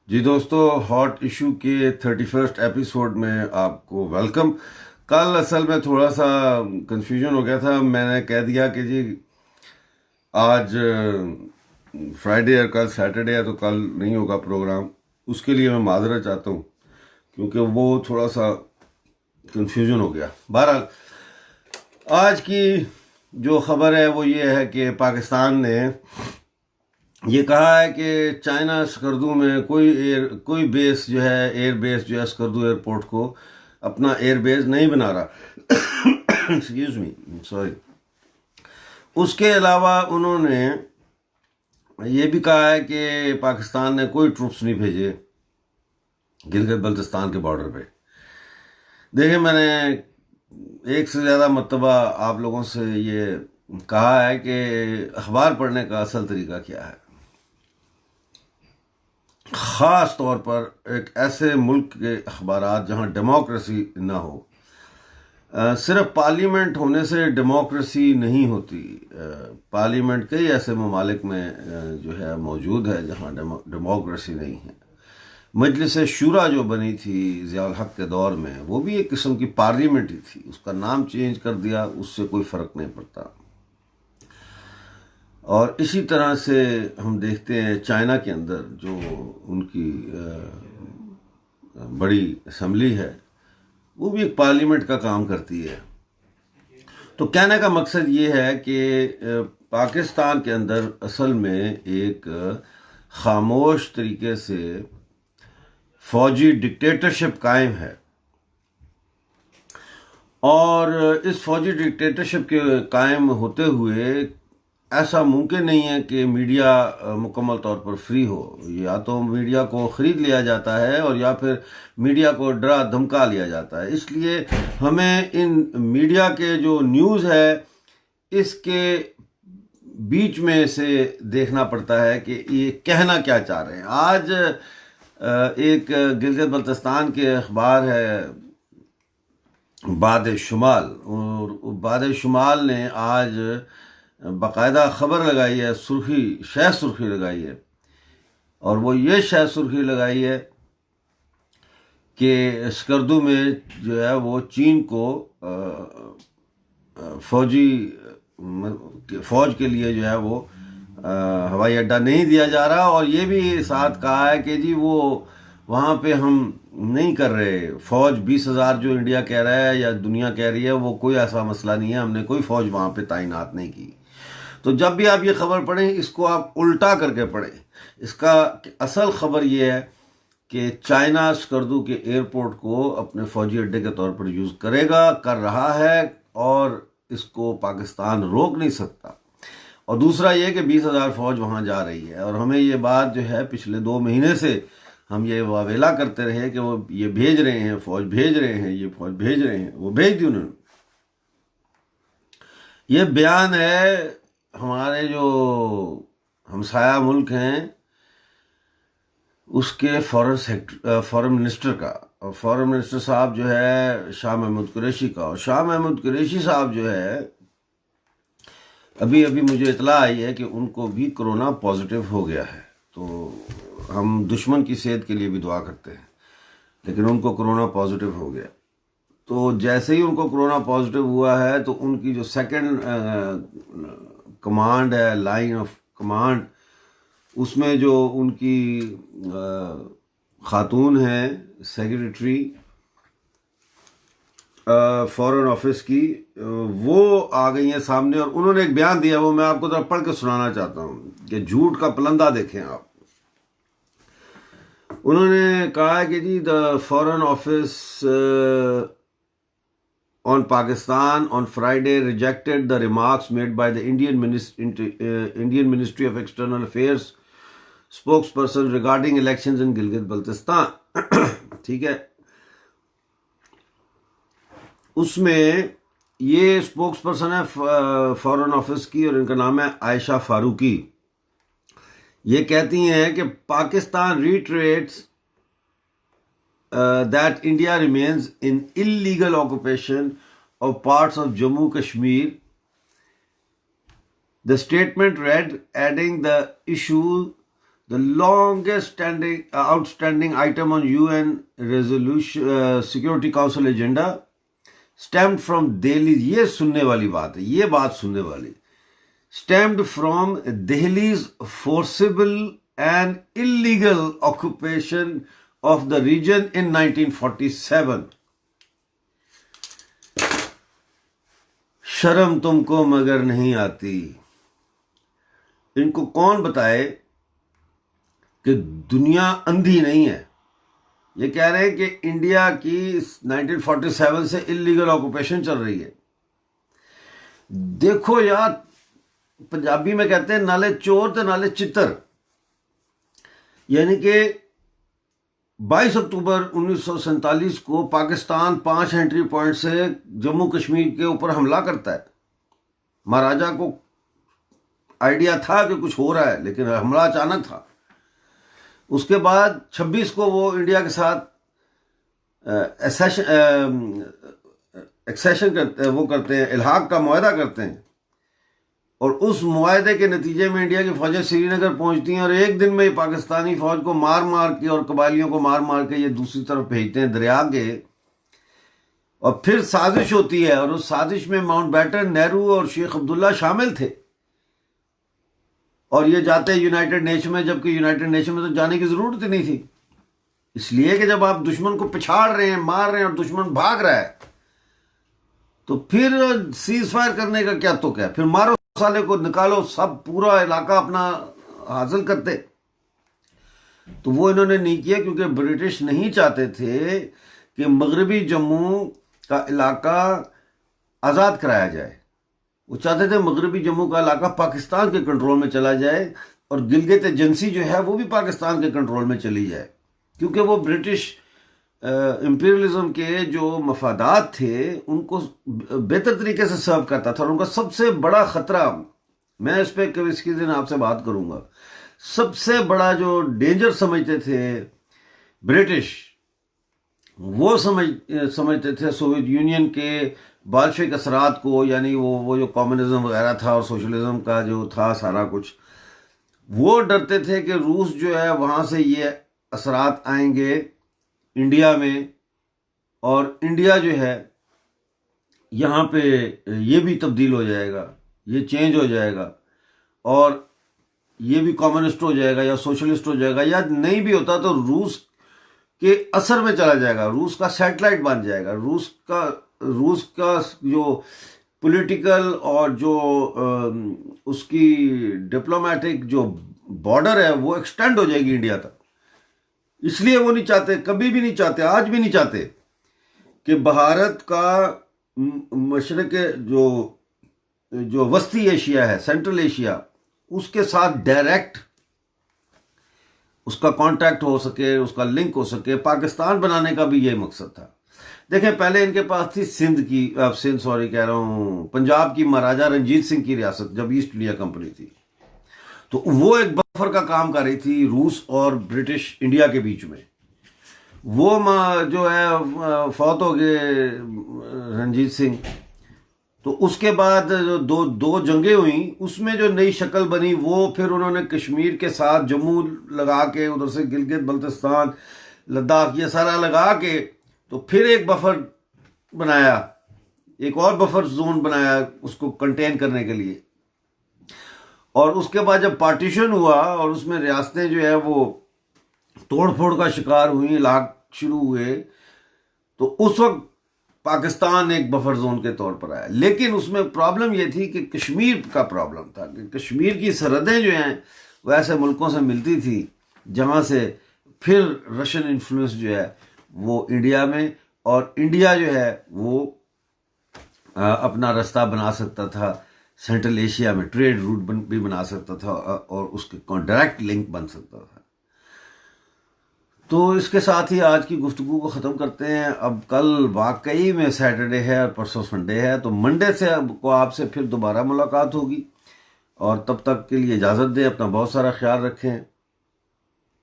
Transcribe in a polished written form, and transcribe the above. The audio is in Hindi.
जी दोस्तों, हॉट इशू के 31st एपिसोड में आपको वेलकम। कल असल में थोड़ा सा कंफ्यूजन हो गया था। मैंने कह दिया कि जी आज फ्राइडे और कल सैटरडे है, तो कल नहीं होगा प्रोग्राम। उसके लिए मैं माजरत चाहता हूँ, क्योंकि वो थोड़ा सा कंफ्यूजन हो गया। बहरहाल, आज की जो खबर है वो ये है कि पाकिस्तान ने ये कहा है कि चाइना स्कर्दू में कोई बेस जो है, एयर बेस जो है स्कर्दू एयरपोर्ट को अपना एयर बेस नहीं बना रहा। Excuse me, sorry. उसके अलावा उन्होंने ये भी कहा है कि पाकिस्तान ने कोई ट्रूप्स नहीं भेजे गिलगित बल्तिस्तान के बॉर्डर पे। देखिए, मैंने एक से ज़्यादा मरतबा आप लोगों से ये कहा है कि अखबार पढ़ने का असल तरीका क्या है। ख़ास तौर पर एक ऐसे मुल्क के अखबारात जहाँ डेमोक्रेसी ना हो। सिर्फ पार्लियामेंट होने से डेमोक्रेसी नहीं होती। पार्लियामेंट कई ऐसे ममालिक में जो है मौजूद है जहाँ डेमोक्रेसी नहीं है। मजलिस शूरा जो बनी थी ज़ियाउल हक के दौर में, वो भी एक किस्म की पार्लियामेंट ही थी। उसका नाम चेंज कर दिया, उससे कोई फ़र्क नहीं पड़ता। और इसी तरह से हम देखते हैं चाइना के अंदर जो उनकी बड़ी असम्बली है, वो भी एक पार्लियामेंट का काम करती है। तो कहने का मकसद ये है कि पाकिस्तान के अंदर असल में एक खामोश तरीके से फौजी डिक्टेटरशिप कायम है। और इस फौजी डिक्टेटरशिप के कायम होते हुए ऐसा मुमकिन नहीं है कि मीडिया मुकम्मल तौर पर फ्री हो। या तो मीडिया को ख़रीद लिया जाता है और या फिर मीडिया को डरा धमका लिया जाता है। इसलिए हमें इन मीडिया के जो न्यूज़ है, इसके बीच में से देखना पड़ता है कि ये कहना क्या चाह रहे हैं। आज एक गिलगित बल्तिस्तान के अखबार है बाद शुमाल, और बाद शुमाल ने आज बाकायदा ख़बर लगाई है, सुर्खी लगाई है। और वो ये सुर्खी लगाई है कि स्कर्दू में जो है वो चीन को फौज के लिए जो है वो हवाई अड्डा नहीं दिया जा रहा। और ये भी साथ कहा है कि जी वो वहाँ पे हम नहीं कर रहे फौज 20,000 जो इंडिया कह रहा है या दुनिया कह रही है, वो कोई ऐसा मसला नहीं है। हमने कोई फौज वहाँ पे तैनात नहीं की। तो जब भी आप ये खबर पढ़ें, इसको आप उल्टा करके पढ़ें। इसका असल खबर ये है कि चाइना स्कर्दू के एयरपोर्ट को अपने फौजी अड्डे के तौर पर यूज़ करेगा, कर रहा है, और इसको पाकिस्तान रोक नहीं सकता। और दूसरा ये कि 20,000 फौज वहाँ जा रही है। और हमें ये बात जो है पिछले 2 महीने से हम ये वावेला करते रहे कि वो ये भेज रहे हैं, फौज भेज रहे हैं, ये फौज भेज रहे हैं। वो भेज दी उन्होंने। ये बयान है हमारे जो हमसाया मुल्क हैं उसके फॉरेन मिनिस्टर का। और फॉरेन मिनिस्टर साहब जो है शाह महमूद कुरैशी का। और शाह महमूद कुरैशी साहब जो है, अभी अभी मुझे इतला आई है कि उनको भी कोरोना पॉजिटिव हो गया है। तो हम दुश्मन की सेहत के लिए भी दुआ करते हैं, लेकिन उनको कोरोना पॉजिटिव हो गया। तो जैसे ही उनको कोरोना पॉजिटिव हुआ है, तो उनकी जो सेकंड कमांड है, लाइन ऑफ कमांड, उसमें जो उनकी खातून है सेक्रेटरी फॉरेन ऑफिस की, वो आ गई हैं सामने। और उन्होंने एक बयान दिया, वो मैं आपको जरा पढ़ के सुनाना चाहता हूँ कि झूठ का पलंदा देखें आप। उन्होंने कहा है कि जी the foreign office on Pakistan on Friday rejected the remarks made by the Indian Ministry of External Affairs spokesperson regarding elections in Gilgit-Baltistan। ठीक है, उसमें ये स्पोक्सपर्सन है फॉरेन ऑफिस की, और इनका नाम है आयशा फारूकी। ये कहती हैं कि Pakistan reiterates that India remains in illegal occupation of parts of Jammu Kashmir. The statement read, adding the issue the longest outstanding item on UN Security Council agenda stemmed from Delhi. ये सुनने वाली बात है, ये बात सुनने वाली. Stemmed from Delhi's forcible and illegal occupation of the region in 1947. शर्म तुमको मगर नहीं आती. इनको कौन बताए कि दुनिया अंधी नहीं है. ये कह रहे हैं कि इंडिया की 1947 से इलीगल ऑक्यूपेशन चल रही है. देखो यार, पंजाबी में कहते हैं नाले चोर तो नाले चित्तर. यानी कि 22 अक्टूबर 1947 को पाकिस्तान 5 एंट्री पॉइंट से जम्मू कश्मीर के ऊपर हमला करता है. महाराजा को आइडिया था कि कुछ हो रहा है, लेकिन हमला अचानक था. उसके बाद 26 को वो इंडिया के साथ एक्सेशन करते हैं, इल्हाक का मुआहदा करते हैं. और उस मुआहदे के नतीजे में इंडिया की फौजें श्रीनगर पहुंचती हैं और एक दिन में ही पाकिस्तानी फौज को मार मार के और कबायलियों को मार मार के ये दूसरी तरफ भेजते हैं दरिया के. और फिर साजिश होती है, और उस साजिश में माउंटबेटन, नेहरू और शेख अब्दुल्ला शामिल थे. और ये जाते हैं यूनाइटेड नेशन में, जबकि यूनाइटेड नेशन में तो जाने की जरूरत ही नहीं थी. इसलिए कि जब आप दुश्मन को पिछाड़ रहे हैं, मार रहे हैं और दुश्मन भाग रहा है, तो फिर सीज फायर करने का क्या तुक है. फिर मारो साले को, निकालो, सब पूरा इलाका अपना हासिल करते. तो वो इन्होंने नहीं किया, क्योंकि ब्रिटिश नहीं चाहते थे कि मगरबी जम्मू का इलाका आज़ाद कराया जाए. वो चाहते थे मगरबी जम्मू का इलाका पाकिस्तान के कंट्रोल में चला जाए और गिलगित एजेंसी जो है वो भी पाकिस्तान के कंट्रोल में चली जाए. क्योंकि वो ब्रिटिश इंपीरियलिज्म के जो मफादात थे उनको बेहतर तरीके से सर्व करता था. और उनका सबसे बड़ा खतरा, मैं इस पर कभी किसी दिन आपसे बात करूंगा, सबसे बड़ा जो डेंजर समझते थे ब्रिटिश, वो समझते थे सोवियत यूनियन के बाल्शविक असरात को. यानी वो जो कम्युनिज्म वगैरह था और सोशलिज्म का जो था सारा कुछ, वो डरते थे कि रूस जो है वहाँ से ये असरात आएंगे इंडिया में, और इंडिया जो है यहाँ पे ये भी तब्दील हो जाएगा, ये चेंज हो जाएगा, और ये भी कम्युनिस्ट हो जाएगा या सोशलिस्ट हो जाएगा, या नहीं भी होता तो रूस के असर में चला जाएगा, रूस का सैटेलाइट बन जाएगा. रूस का जो पॉलिटिकल और जो उसकी डिप्लोमेटिक जो बॉर्डर है वो एक्सटेंड हो जाएगी इंडिया तक. इसलिए वो नहीं चाहते, कभी भी नहीं चाहते, आज भी नहीं चाहते कि भारत का मशरक़ जो वस्ती एशिया है, सेंट्रल एशिया, उसके साथ डायरेक्ट उसका कांटेक्ट हो सके, उसका लिंक हो सके. पाकिस्तान बनाने का भी यही मकसद था. देखें, पहले इनके पास थी पंजाब की महाराजा रंजीत सिंह की रियासत, जब ईस्ट इंडिया कंपनी थी, तो वो एक बफर का काम कर रही थी रूस और ब्रिटिश इंडिया के बीच में. वो जो है फौत हो गए रंजीत सिंह. तो उसके बाद जो दो जंगें हुई, उसमें जो नई शक्ल बनी, वो फिर उन्होंने कश्मीर के साथ जम्मू लगा के, उधर से गिलगित बल्तिस्तान, लद्दाख, ये सारा लगा के, तो फिर एक बफर बनाया, एक और बफर जोन बनाया उसको कंटेन करने के लिए. और उसके बाद जब पार्टीशन हुआ और उसमें रियासतें जो है वो तोड़ फोड़ का शिकार हुई, इलाक शुरू हुए, तो उस वक्त पाकिस्तान एक बफर जोन के तौर पर आया. लेकिन उसमें प्रॉब्लम ये थी कि कश्मीर का प्रॉब्लम था कि कश्मीर की सरहदें जो हैं वो ऐसे मुल्कों से मिलती थी जहाँ से फिर रशियन इन्फ्लुएंस जो है वो इंडिया में, और इंडिया जो है वो अपना रास्ता बना सकता था सेंट्रल एशिया में, ट्रेड रूट भी बना सकता था और उसके डायरेक्ट लिंक बन सकता था. तो इसके साथ ही आज की गुफ्तगू को ख़त्म करते हैं. अब कल वाकई में सैटरडे है और परसों संडे है, तो मंडे से को आपसे फिर दोबारा मुलाकात होगी. और तब तक के लिए इजाज़त दें. अपना बहुत सारा ख्याल रखें.